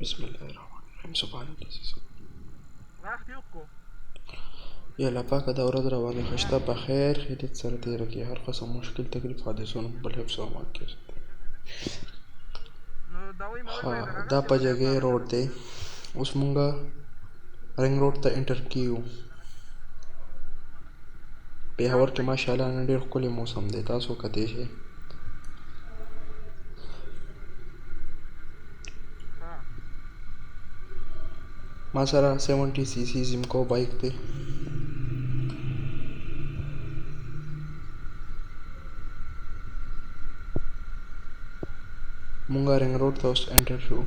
بسم الله الرحمن الرحیم. سبحان الله. یا الله پاکه دا ورځ راباندې ښه په خیر خیریت سره تېره کړي، هر قسم مشکل تکلیف حادثو نه بل حفظ او امان کې. دا په جګې روډ دی. اوس مونږه رنګ روډ ته انټر کیو. پېښور کې ماشاءالله نن ډېر ښکلی موسم دی، تاسو کتلی شئ. ما سره 70 cc زیمکو بایک دی. مونږه رنګ روډ ته اوس انټر شو.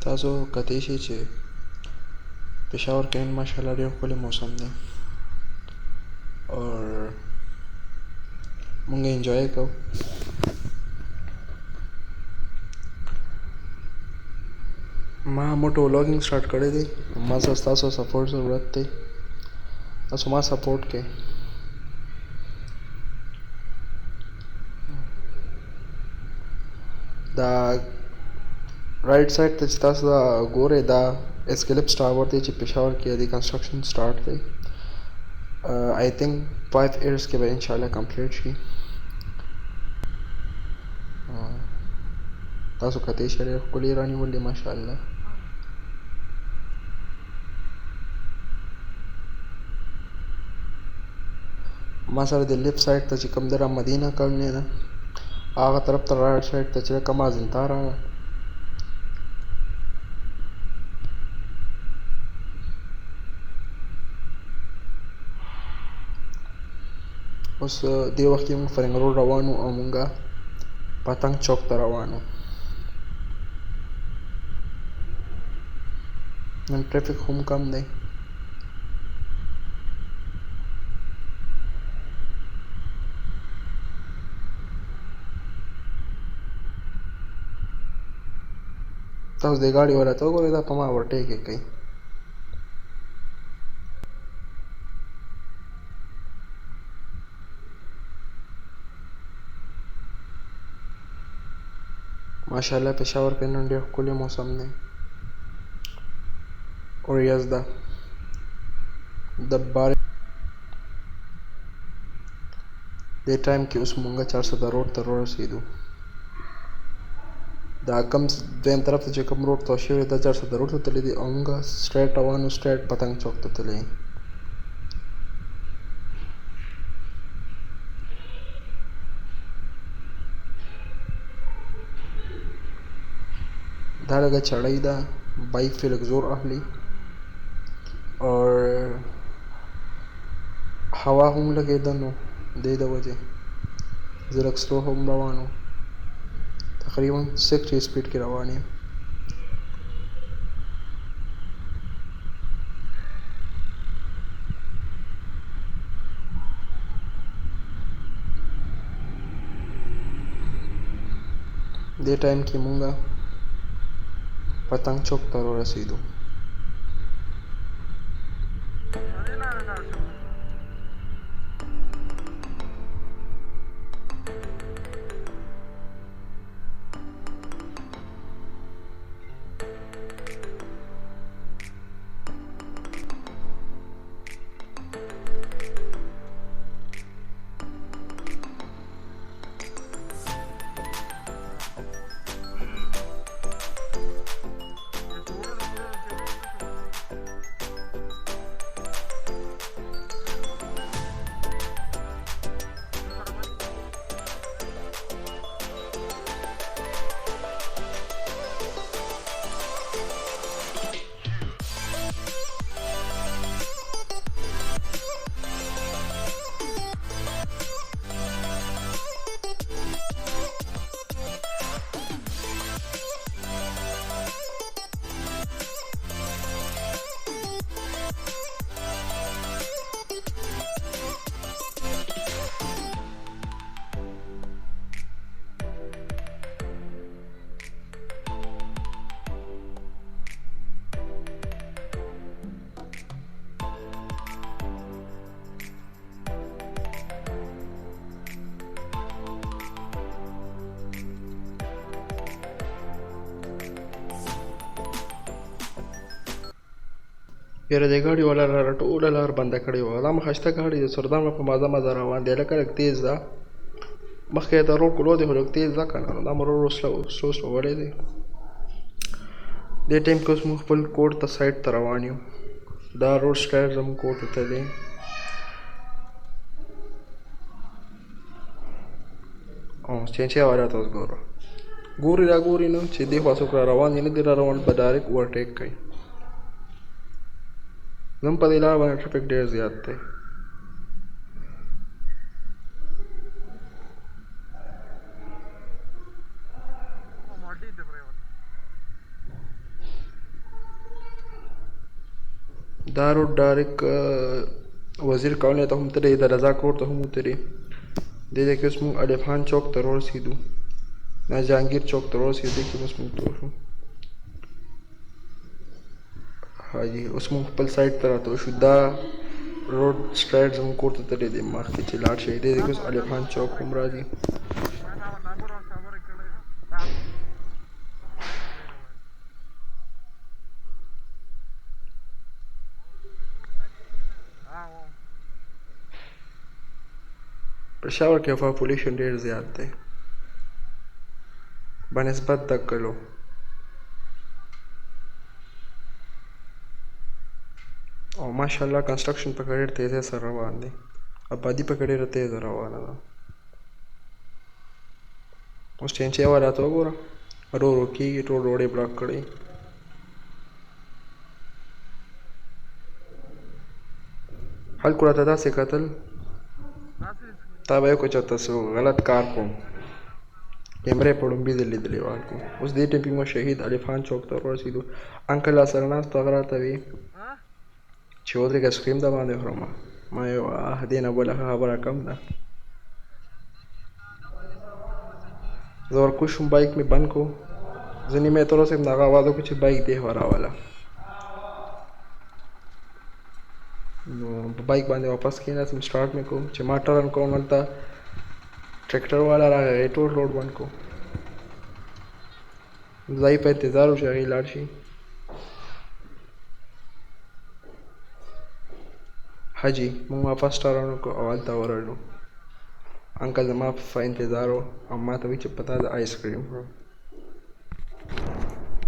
تاسو کتلی شئ چې پېښور کې نن ماشاءالله ډېر ښکلی موسم دی اور مونږ انجوای کوو. ما موټو ولاګینګ سٹارټ کړی دی. ما سره ستاسو سپورټ ضرورت دی. تاسو ما سپورټ کړئ. دا رایټ سایډ ته چې تاسو دا ګورئ دا اسکلیپس ټاور دی چې پېښور کې د کنسټرکشن سٹارټ دی. آی تھنک 5 ایئرس کې به انشاءالله کمپلیټ شي. تاسو کتلی شئ ډېر ښکلي رانیولې ماشاءالله. ما سره د لیفټ سایډ ته چې کوم دی را مدینه کالوني ده، هغه طرف ته رایټ سایډ ته چې کوم اجنتا راغله. اوس دې وخت کې موږ فرنګ روډ روان وو او موږ پتنګ چوک ته روان وو. نن ټرافیک هم کم دی. تاسو دې ګاډي والا ته وګورئ، دا په ما اوورټیک کوي. ماشاءالله پېښور کې نن ډېر ښکلی موسم دی. اوریځ ده د بارې دې ټایم کې اوس مونږه 400 روډ ته ورسېدو. دا کم دویم طرف ته چې کوم روډ ته شوی دا 400 روډ ته تللی دی او مونږه سټریټ روان وو، سټریټ پتنګ چوک ته تللی. دا لږه چړۍ ده، بایک پرې لږ زور اخلي اور هوا هم لګېده، نو دې د وجې زه لږ سلو هم روان وم. تقریبا 60 سپیډ کې روان یم. دې ټایم کې مونږه پتنګ چوک ته ورسېدو. یاره د ګاډي والا را ټوله لار بنده کړې وه دا مو ښایسته ګاډي د سردام په مازه مازه روان دی لکه لږ تېز ده مخکې یې د روډ کلو دی خو لږ تېز ده که نه دا مو ورو سلو وړی دی دې ټایم کې اوس موږ خپل کوټ ته سایډ ته روان یو دا روډ سټایل زموږ کوټ ته دی او چینچې والا ته اوس ګوره ګوري را ګوري نه چې دې خوا څوک را روان دي نه دي را روان به ډایرکټ اوورټیک کوي زموږ په دې لار باندې ټرافیک ډېر زیات دی دا روډ ډایرکټ وزیر کالونۍ ته هم تللی د رضاک روډ ته هم وتلي دې ځای کې اوس موږ الف خان چوک ته ورسېدو دا جهانګیر چوک ته ورسېدو دې کې اوس موږ تور شو حاجي اوس موږ خپل سایډ ته راتاو شو دا روډ سټرایټ زموږ کور ته تللی دی مخکې چې لاړ شئ دې ځای کې اوس الف خان چوک هم راځي پېښور کې پاپولیشن ډېر زیات دی بنسبت د کلو او ماشاءالله کنسټرکشن پکې ډېر تیزۍ سره روان دی آبادي پکې ډېره تیزه روانه ده اوس چینچې والا ته وګوره ورو ورو کېږي ټول روډ یې بلاک کړی خلکو راته داسې کتل تا به یې وکړه چې تاسو غلط کار کوم کیمرې په ړومبي ځل لیدلې وه خلکو اوس دې ټیم کې مو شهید الف خان چوک ته ورسېدو انکل را سره ناست هغه راته وي چې ودرېږه سکریم د باندې خورمه ما یې دې نه بله ښه خبره کم ده زه ورکوز شوم بایک مې بند کړو زه نیمې ته ورسېدم د هغه اواز وکړو چې بایک دې خوا راوله نو په بایک باندې واپس کېناستم سټارټ مې کوم چې ما ټرن کوم هلته ټریکټر والا راغی هغې ټول روډ بند کړو ځای په انتظار و چې هغې لاړ شي حاجي موږ واپس ټرن وکړو او هلته ورغلو انکل زما په انتظار و او ما ته وایي چې په تا د آیس کریم خورم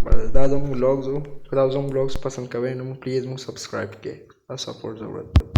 بس دا زموږ ولاګز و که دا زموږ ولاګز پسند کوئ نو پلیز موږ سبسکرایب کړئ دا سپورټ ضرورت